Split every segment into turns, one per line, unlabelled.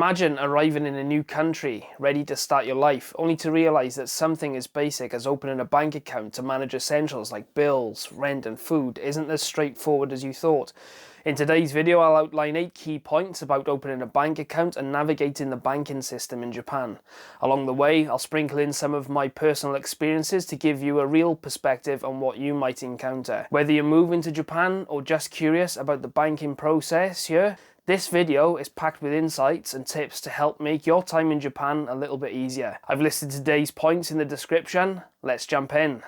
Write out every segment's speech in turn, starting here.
Imagine arriving in a new country, ready to start your life, only to realise that something as basic as opening a bank account to manage essentials like bills, rent and food isn't as straightforward as you thought. In today's video, I'll outline 8 key points about opening a bank account and navigating the banking system in Japan. Along the way, I'll sprinkle in some of my personal experiences to give you a real perspective on what you might encounter. Whether you're moving to Japan or just curious about the banking process here, this video is packed with insights and tips to help make your time in Japan a little bit easier. I've listed today's points in the description. Let's jump in.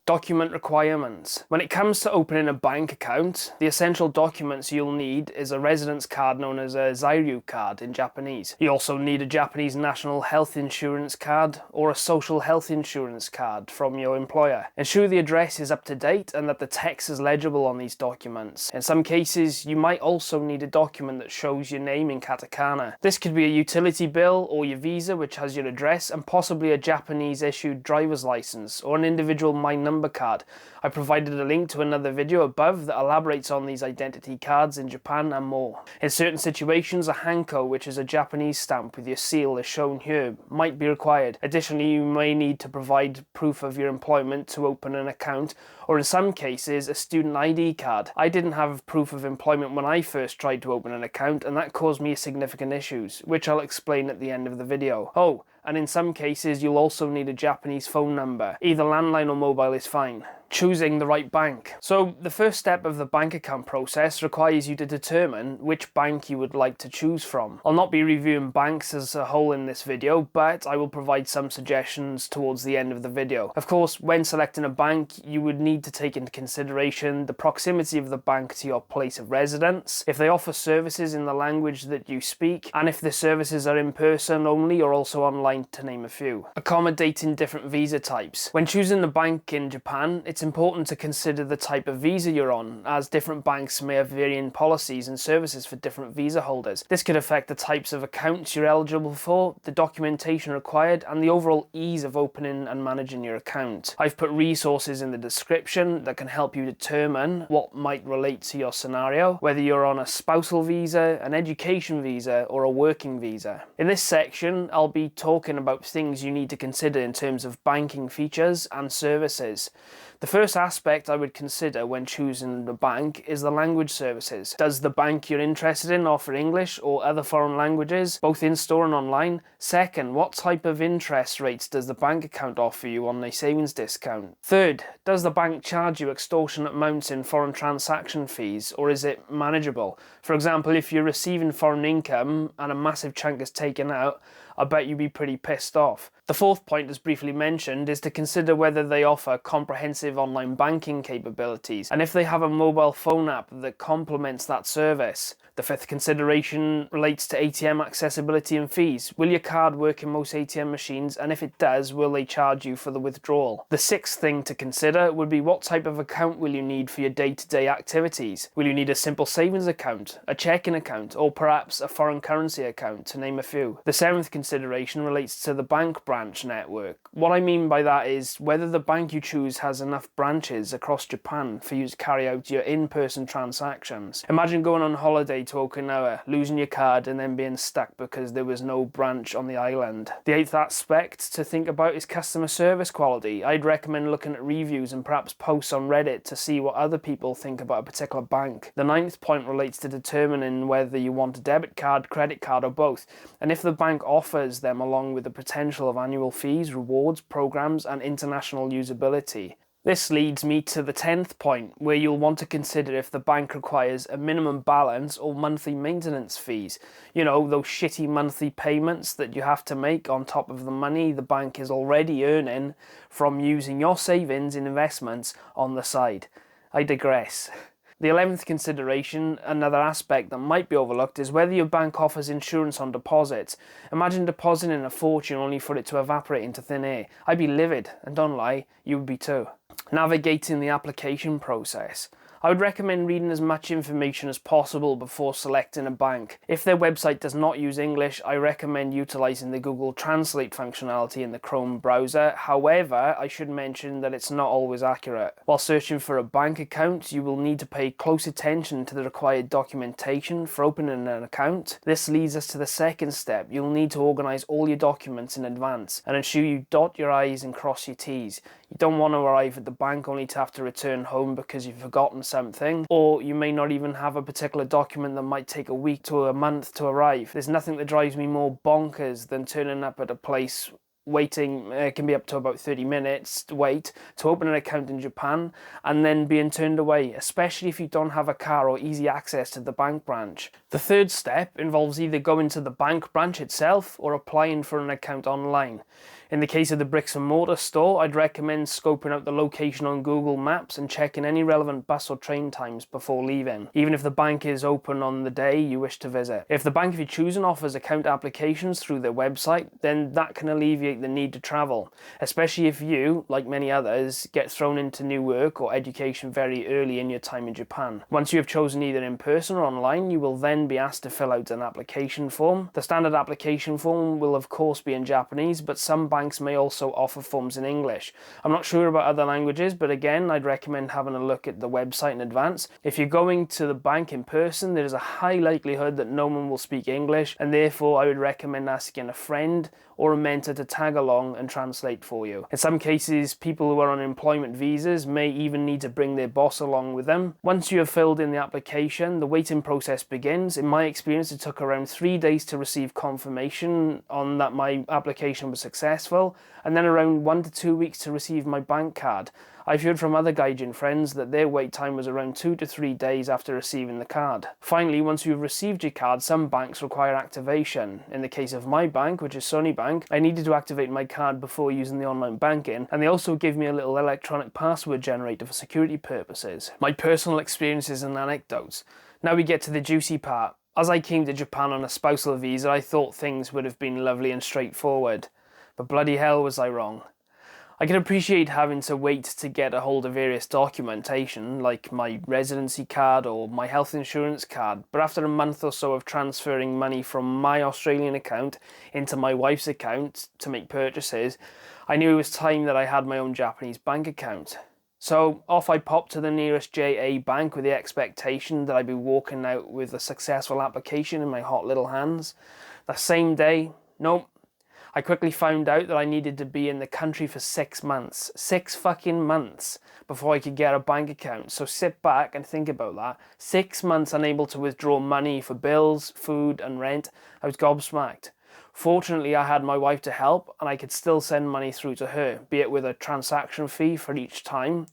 Document requirements. When it comes to opening a bank account, the essential documents you'll need is a residence card known as a Zairu card in Japanese. You also need a Japanese national health insurance card or a social health insurance card from your employer. Ensure the address is up to date and that the text is legible on these documents. In some cases, you might also need a document that shows your name in katakana. This could be a utility bill or your visa which has your address and possibly a Japanese issued driver's license or an individual My Number card. I provided a link to another video above that elaborates on these identity cards in Japan and more. In certain situations, a hanko, which is a Japanese stamp with your seal as shown here, might be required. Additionally, you may need to provide proof of your employment to open an account, or in some cases, a student ID card. I didn't have proof of employment when I first tried to open an account, and that caused me significant issues, which I'll explain at the end of the video. Oh, and in some cases you'll also need a Japanese phone number. Either landline or mobile is fine. Choosing the right bank. So the first step of the bank account process requires you to determine which bank you would like to choose from. I'll not be reviewing banks as a whole in this video, but I will provide some suggestions towards the end of the video. Of course, when selecting a bank, you would need to take into consideration the proximity of the bank to your place of residence, if they offer services in the language that you speak, and if the services are in person only or also online, to name a few. Accommodating different visa types. When choosing the bank in Japan, it's important to consider the type of visa you're on, as different banks may have varying policies and services for different visa holders. This could affect the types of accounts you're eligible for, the documentation required, and the overall ease of opening and managing your account. I've put resources in the description that can help you determine what might relate to your scenario, whether you're on a spousal visa, an education visa, or a working visa. In this section, I'll be talking about things you need to consider in terms of banking features and services. The first aspect I would consider when choosing the bank is the language services. Does the bank you're interested in offer English or other foreign languages, both in-store and online? Second, what type of interest rates does the bank account offer you on a savings discount? Third, does the bank charge you extortionate amounts in foreign transaction fees, or is it manageable? For example, if you're receiving foreign income and a massive chunk is taken out, I bet you'd be pretty pissed off. The fourth point, as briefly mentioned, is to consider whether they offer comprehensive online banking capabilities and if they have a mobile phone app that complements that service. The fifth consideration relates to ATM accessibility and fees. Will your card work in most ATM machines, and if it does, will they charge you for the withdrawal? The sixth thing to consider would be what type of account will you need for your day-to-day activities. Will you need a simple savings account, a checking account, or perhaps a foreign currency account, to name a few? The seventh consideration relates to the bank branch network. What I mean by that is whether the bank you choose has enough branches across Japan for you to carry out your in-person transactions. Imagine going on holiday to Okinawa, losing your card and then being stuck because there was no branch on the island. The eighth aspect to think about is customer service quality. I'd recommend looking at reviews and perhaps posts on Reddit to see what other people think about a particular bank. The ninth point relates to determining whether you want a debit card, credit card, or both, and if the bank offers them along with the potential of annual fees, rewards, programs, and international usability. This leads me to the 10th point, where you'll want to consider if the bank requires a minimum balance or monthly maintenance fees. You know, those shitty monthly payments that you have to make on top of the money the bank is already earning from using your savings and investments on the side. I digress. The 11th consideration, another aspect that might be overlooked, is whether your bank offers insurance on deposits. Imagine depositing a fortune only for it to evaporate into thin air. I'd be livid, and don't lie, you would be too. Navigating the application process. I would recommend reading as much information as possible before selecting a bank. If their website does not use English, I recommend utilizing the Google Translate functionality in the Chrome browser. However, I should mention that it's not always accurate. While searching for a bank account, you will need to pay close attention to the required documentation for opening an account. This leads us to the second step. You'll need to organize all your documents in advance and ensure you dot your I's and cross your T's. You don't want to arrive at the bank only to have to return home because you've forgotten something, or you may not even have a particular document that might take a week to a month to arrive. There's nothing that drives me more bonkers than turning up at a place waiting, it can be up to about 30 minutes to wait to open an account in Japan and then being turned away, especially if you don't have a car or easy access to the bank branch. The third step involves either going to the bank branch itself or applying for an account online. In the case of the bricks and mortar store, I'd recommend scoping out the location on Google Maps and checking any relevant bus or train times before leaving, even if the bank is open on the day you wish to visit. If the bank you're choosing offers account applications through their website, then that can alleviate the need to travel, especially if you, like many others, get thrown into new work or education very early in your time in Japan. Once you have chosen either in person or online, you will then be asked to fill out an application form. The standard application form will of course be in Japanese, but some banks may also offer forms in English. I'm not sure about other languages, but again, I'd recommend having a look at the website in advance. If you're going to the bank in person, there is a high likelihood that no one will speak English, and therefore I would recommend asking a friend or a mentor to tag along and translate for you. In some cases, people who are on employment visas may even need to bring their boss along with them. Once you have filled in the application, the waiting process begins. In my experience, it took around 3 days to receive confirmation on that my application was successful, and then around 1 to 2 weeks to receive my bank card. I've heard from other Gaijin friends that their wait time was around 2 to 3 days after receiving the card. Finally, once you've received your card, some banks require activation. In the case of my bank, which is Sony Bank, I needed to activate my card before using the online banking, and they also give me a little electronic password generator for security purposes. My personal experiences and anecdotes. Now we get to the juicy part. As I came to Japan on a spousal visa, I thought things would have been lovely and straightforward. But bloody hell was I wrong. I can appreciate having to wait to get a hold of various documentation, like my residency card or my health insurance card, but after a month or so of transferring money from my Australian account into my wife's account to make purchases, I knew it was time that I had my own Japanese bank account. So off I popped to the nearest JA bank with the expectation that I'd be walking out with a successful application in my hot little hands. That same day, nope. I quickly found out that I needed to be in the country for 6 months. 6 fucking months before I could get a bank account. So sit back and think about that. 6 months unable to withdraw money for bills, food and rent. I was gobsmacked. Fortunately, I had my wife to help and I could still send money through to her, be it with a transaction fee for each time.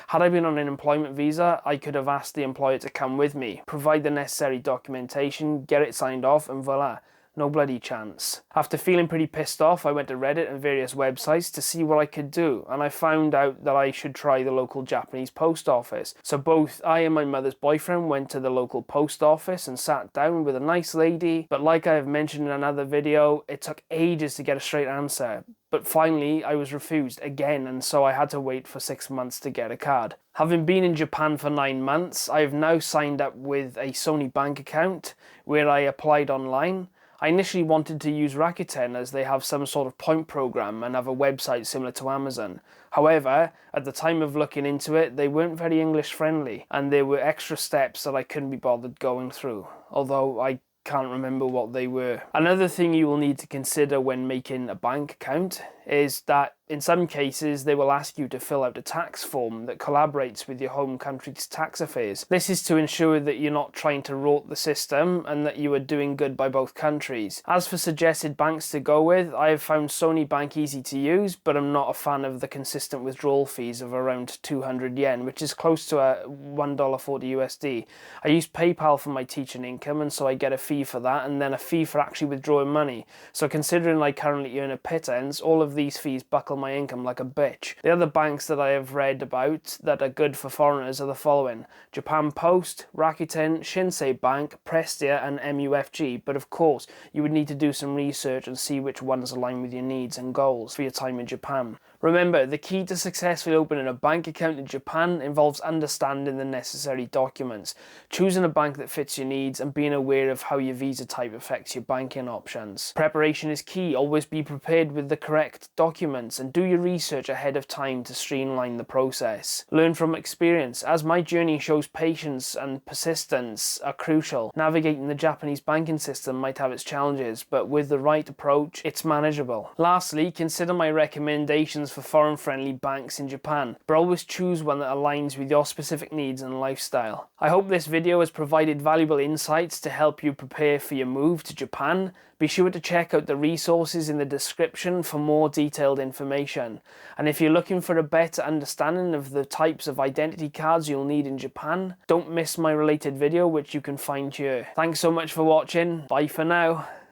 Had I been on an employment visa, I could have asked the employer to come with me, provide the necessary documentation, get it signed off, and voila. No bloody chance. After feeling pretty pissed off, I went to Reddit and various websites to see what I could do, and I found out that I should try the local Japanese post office. So both I and my mother's boyfriend went to the local post office and sat down with a nice lady, but like I have mentioned in another video, it took ages to get a straight answer. But finally, I was refused again, and so I had to wait for 6 months to get a card. Having been in Japan for 9 months, I have now signed up with a Sony bank account where I applied online. I initially wanted to use Rakuten as they have some sort of point program and have a website similar to Amazon. However, at the time of looking into it, they weren't very English friendly and there were extra steps that I couldn't be bothered going through, although I can't remember what they were. Another thing you will need to consider when making a bank account is that in some cases they will ask you to fill out a tax form that collaborates with your home country's tax affairs. This is to ensure that you're not trying to rort the system and that you are doing good by both countries. As for suggested banks to go with, I have found Sony Bank easy to use, but I'm not a fan of the consistent withdrawal fees of around 200 yen, which is close to a $1.40 USD. I use PayPal for my teaching income, and so I get a fee for that and then a fee for actually withdrawing money. So considering I currently earn a pittance, all of these fees buckle my income like a bitch. The other banks that I have read about that are good for foreigners are the following: Japan Post, Rakuten, Shinsei Bank, Prestia and MUFG, but of course you would need to do some research and see which ones align with your needs and goals for your time in Japan. Remember, the key to successfully opening a bank account in Japan involves understanding the necessary documents, choosing a bank that fits your needs, and being aware of how your visa type affects your banking options. Preparation is key. Always be prepared with the correct documents and do your research ahead of time to streamline the process. Learn from experience. As my journey shows, patience and persistence are crucial. Navigating the Japanese banking system might have its challenges, but with the right approach, it's manageable. Lastly, consider my recommendations for foreign-friendly banks in Japan, but always choose one that aligns with your specific needs and lifestyle. I hope this video has provided valuable insights to help you prepare for your move to Japan. Be sure to check out the resources in the description for more detailed information. And if you're looking for a better understanding of the types of identity cards you'll need in Japan, don't miss my related video which you can find here. Thanks so much for watching. Bye for now.